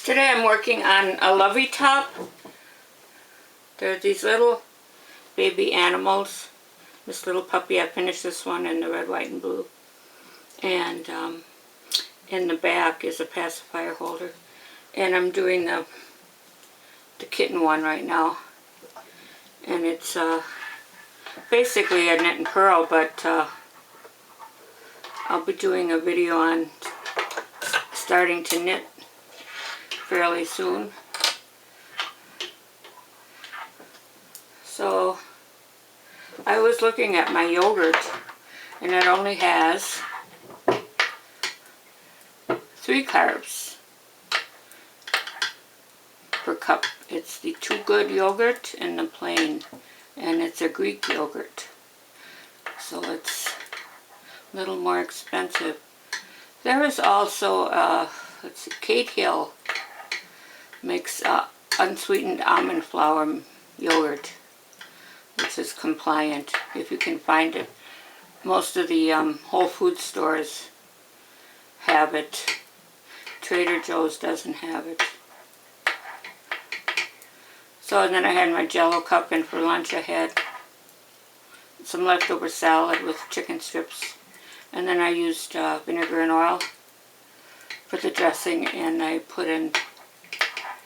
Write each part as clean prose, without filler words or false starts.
Today I'm working on a Lovey top. They're these little baby animals. This little puppy, I finished this one in the red, white, and blue. And in the back is a pacifier holder. And I'm doing the kitten one right now. And it's basically a knit and purl, but I'll be doing a video on starting to knit fairly soon. So I was looking at my yogurt, and it only has 3 carbs per cup. It's the Too Good yogurt and the plain, and it's a Greek yogurt, so it's a little more expensive. There is also let's see, Kate Hill makes unsweetened almond flour yogurt, which is compliant if you can find it. Most of the Whole Foods stores have it. Trader Joe's doesn't have it. So, and then I had my Jell-O cup, and for lunch I had some leftover salad with chicken strips. And then I used vinegar and oil for the dressing, and I put in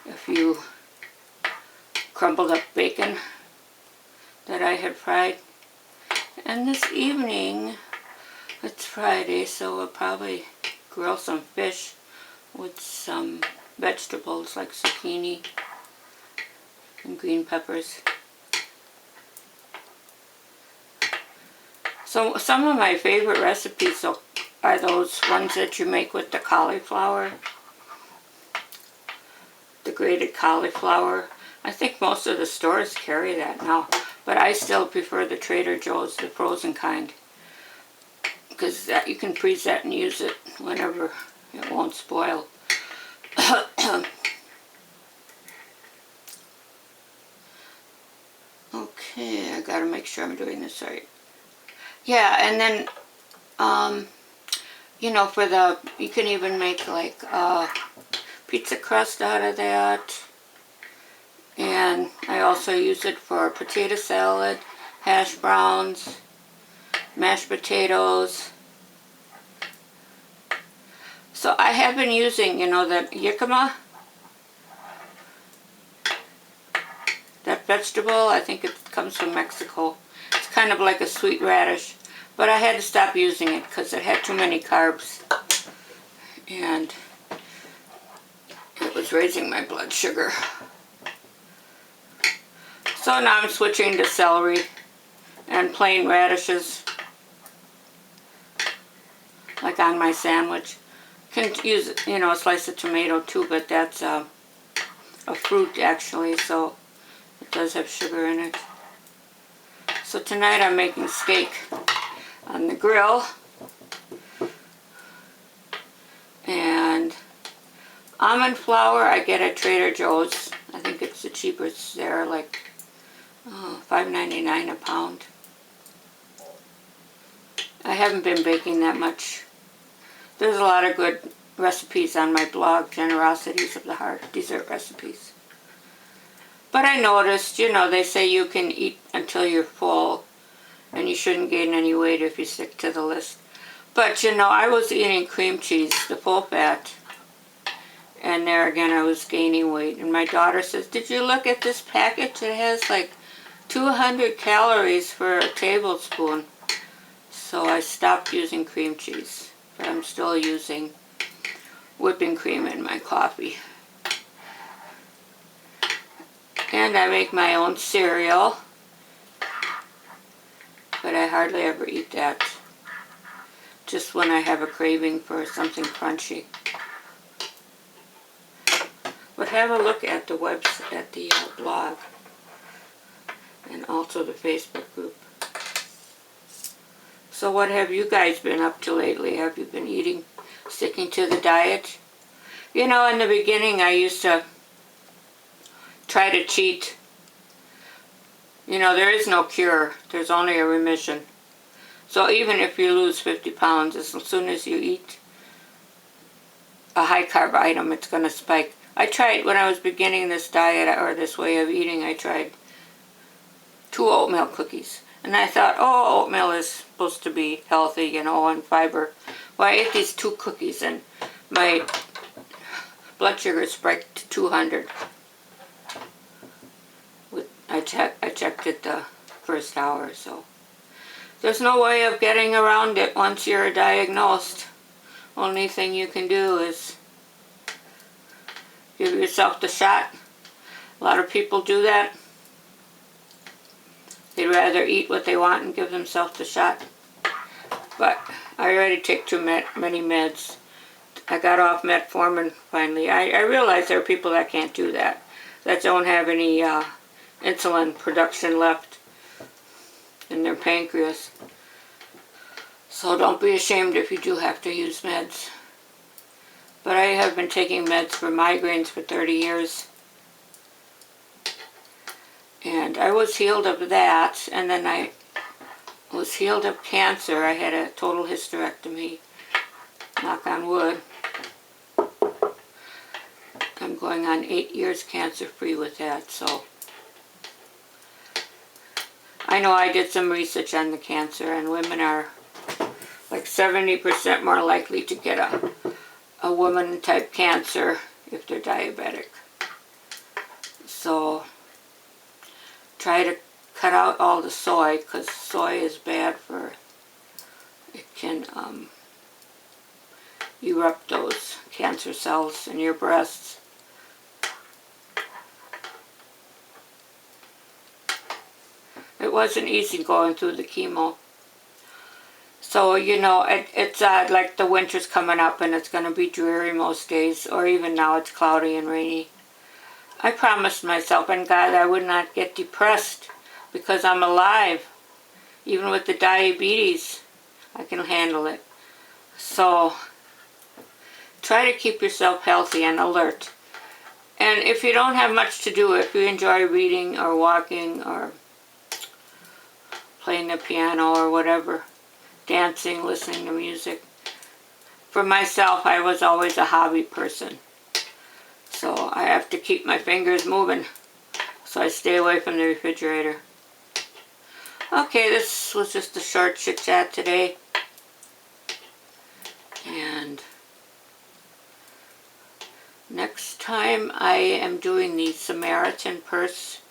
a few crumbled up bacon that I had fried. And this evening, it's Friday, so we'll probably grill some fish with some vegetables like zucchini and green peppers. So some of my favorite recipes are those ones that you make with the cauliflower, the grated cauliflower. I think most of the stores carry that now, but I still prefer the Trader Joe's, the frozen kind, because you can freeze that and use it whenever. It won't spoil. Okay, I gotta make sure I'm doing this right. Yeah, and then, you know, you can even make like pizza crust out of that. And I also use it for potato salad, hash browns, mashed potatoes. So I have been using, you know, the jicama, that vegetable. I think it comes from Mexico. It's kind of like a sweet radish, but I had to stop using it because it had too many carbs, and it was raising my blood sugar. So now I'm switching to celery and plain radishes, like on my sandwich. Can use, you know, a slice of tomato too, but that's a fruit actually, so it does have sugar in it. So tonight I'm making steak on the grill, and almond flour I get at Trader Joe's. I think it's the cheapest there, like $5.99 a pound. I haven't been baking that much. There's a lot of good recipes on my blog, Generosities of the Heart, dessert recipes. But I noticed, you know, they say you can eat until you're full, and you shouldn't gain any weight if you stick to the list. But, you know, I was eating cream cheese, the full fat, and there again I was gaining weight. And my daughter says, "Did you look at this package? It has like 200 calories for a tablespoon." So I stopped using cream cheese. But I'm still using whipping cream in my coffee. And I make my own cereal, but I hardly ever eat that. Just when I have a craving for something crunchy. But have a look at the website, at the blog, and also the Facebook group. So what have you guys been up to lately? Have you been sticking to the diet? You know, in the beginning I used to try to cheat. You know, there is no cure. There's only a remission. So even if you lose 50 pounds, as soon as you eat a high carb item, it's going to spike. I tried, when I was beginning this diet or this way of eating, I tried 2 oatmeal cookies. And I thought, oh, oatmeal is supposed to be healthy, you know, and fiber. Well, I ate these 2 cookies and my blood sugar spiked to 200. I checked it the first hour, so. There's no way of getting around it once you're diagnosed. Only thing you can do is give yourself the shot. A lot of people do that. They'd rather eat what they want and give themselves the shot. But I already take too many meds. I got off metformin finally. I realize there are people that can't do that. That don't have any insulin production left in their pancreas. So don't be ashamed if you do have to use meds. But I have been taking meds for migraines for 30 years. And I was healed of that, and then I was healed of cancer. I had a total hysterectomy, knock on wood. I'm going on 8 years cancer-free with that, so. I know I did some research on the cancer, and women are like 70% more likely to get a woman-type cancer if they're diabetic. So try to cut out all the soy, because soy is bad for, it can erupt those cancer cells in your breasts. It wasn't easy going through the chemo. So, you know, it's like the winter's coming up and it's going to be dreary most days, or even now it's cloudy and rainy. I promised myself and God I would not get depressed because I'm alive. Even with the diabetes, I can handle it. So, try to keep yourself healthy and alert. And if you don't have much to do, if you enjoy reading or walking or playing the piano or whatever, dancing, listening to music. For myself, I was always a hobby person. So I have to keep my fingers moving. So I stay away from the refrigerator. Okay, this was just a short chit chat today. And next time I am doing the Samaritan Purse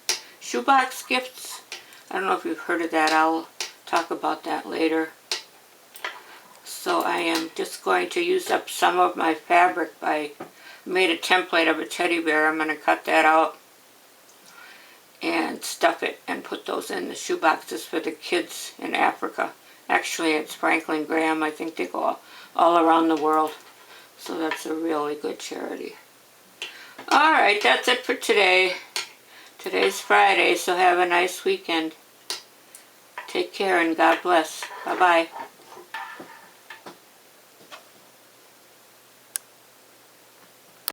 shoebox gifts. I don't know if you've heard of that. I'll talk about that later. So I am just going to use up some of my fabric. I made a template of a teddy bear. I'm going to cut that out and stuff it and put those in the shoe boxes for the kids in Africa. Actually, it's Franklin Graham. I think they go all around the world. So that's a really good charity. Alright, that's it for today. Today's Friday, so have a nice weekend. Take care and God bless. Bye-bye.